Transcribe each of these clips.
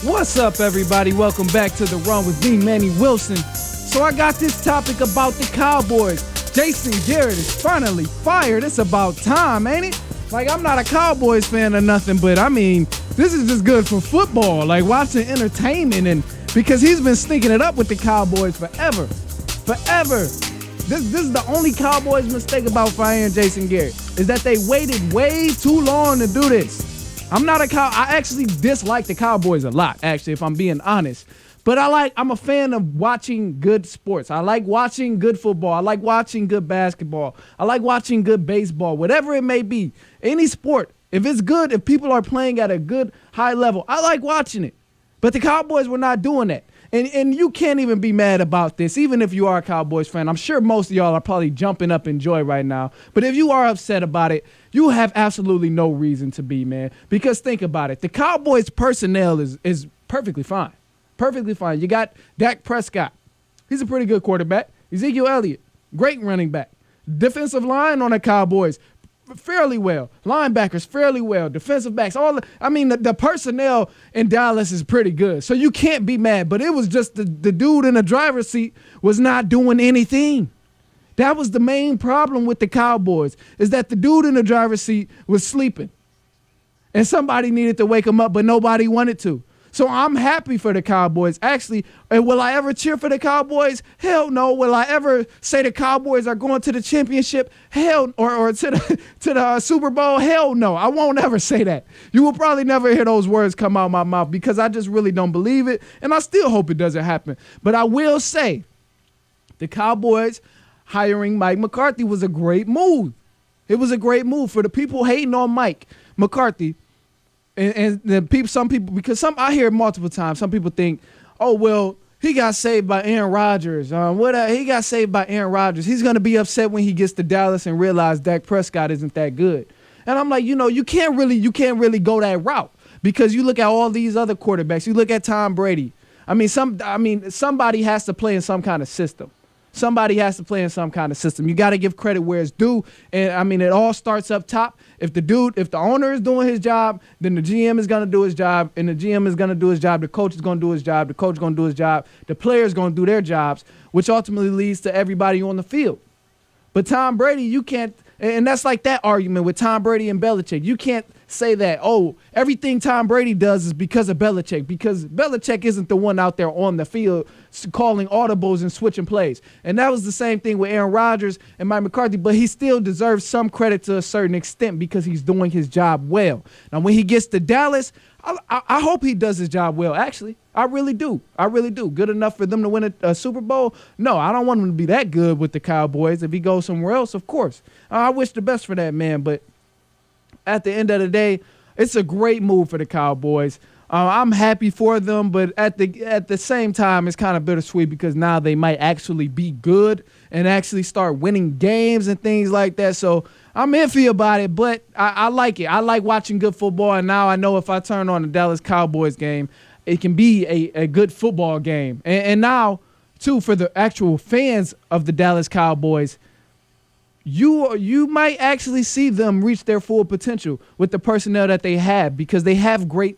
What's up, everybody? Welcome back to The Run with me, Manny Wilson. So I got this topic about the Cowboys. Jason Garrett is finally fired. It's about time, ain't it? Like, I'm not a Cowboys fan or nothing, but I mean, this is just good for football, like watching entertainment, and because he's been stinking it up with the Cowboys forever. This is the only Cowboys mistake about firing Jason Garrett, is that they waited way too long to do this. I actually dislike the Cowboys a lot, actually, if I'm being honest. But I'm a fan of watching good sports. I like watching good football. I like watching good basketball. I like watching good baseball, whatever it may be. Any sport, if it's good, if people are playing at a good high level, I like watching it. But the Cowboys were not doing that. And you can't even be mad about this, even if you are a Cowboys fan. I'm sure most of y'all are probably jumping up in joy right now. But if you are upset about it, you have absolutely no reason to be, man. Because think about it. The Cowboys personnel is perfectly fine. Perfectly fine. You got Dak Prescott. He's a pretty good quarterback. Ezekiel Elliott, great running back. Defensive line on the Cowboys, fairly well. Linebackers, fairly well. Defensive backs, the personnel in Dallas is pretty good. So you can't be mad. But it was just the dude in the driver's seat was not doing anything. That was the main problem with the Cowboys, is that the dude in the driver's seat was sleeping. And somebody needed to wake him up, but nobody wanted to. So I'm happy for the Cowboys. Actually, will I ever cheer for the Cowboys? Hell no. Will I ever say the Cowboys are going to the championship? Hell, or to the Super Bowl? Hell no. I won't ever say that. You will probably never hear those words come out of my mouth because I just really don't believe it, and I still hope it doesn't happen. But I will say the Cowboys hiring Mike McCarthy was a great move. It was a great move for the people hating on Mike McCarthy. And the people, some people, because I hear multiple times, some people think, oh, well, he got saved by Aaron Rodgers. He got saved by Aaron Rodgers. He's going to be upset when he gets to Dallas and realize Dak Prescott isn't that good. And I'm like, you can't really go that route, because you look at all these other quarterbacks. You look at Tom Brady. Somebody has to play in some kind of system. Somebody has to play in some kind of system. You got to give credit where it's due. And it all starts up top. If the owner is doing his job, then the GM is going to do his job, and the GM is going to do his job. The coach is going to do his job. The coach is going to do his job. The player is going to do their jobs, which ultimately leads to everybody on the field. But Tom Brady, you can't, and that's like that argument with Tom Brady and Belichick. You can't say that, oh, everything Tom Brady does is because of Belichick, because Belichick isn't the one out there on the field calling audibles and switching plays. And that was the same thing with Aaron Rodgers and Mike McCarthy, but he still deserves some credit to a certain extent because he's doing his job well. Now, when he gets to Dallas, I hope he does his job well, actually. I really do. Good enough for them to win a Super Bowl? No, I don't want him to be that good with the Cowboys. If he goes somewhere else, of course. I wish the best for that man, but at the end of the day, it's a great move for the Cowboys. I'm happy for them, but at the same time, it's kind of bittersweet because now they might actually be good and actually start winning games and things like that. So I'm iffy about it, but I like it. I like watching good football, and now I know if I turn on the Dallas Cowboys game, it can be a good football game. And now, too, for the actual fans of the Dallas Cowboys, you might actually see them reach their full potential with the personnel that they have, because they have great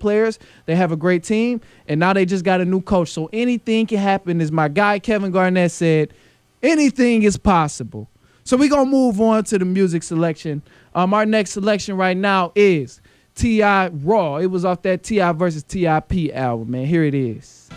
players, they have a great team, and now they just got a new coach. So anything can happen, as my guy Kevin Garnett said, anything is possible. So we're going to move on to the music selection. Our next selection right now is T.I. Raw. It was off that T.I. versus T.I.P. album, man. Here it is.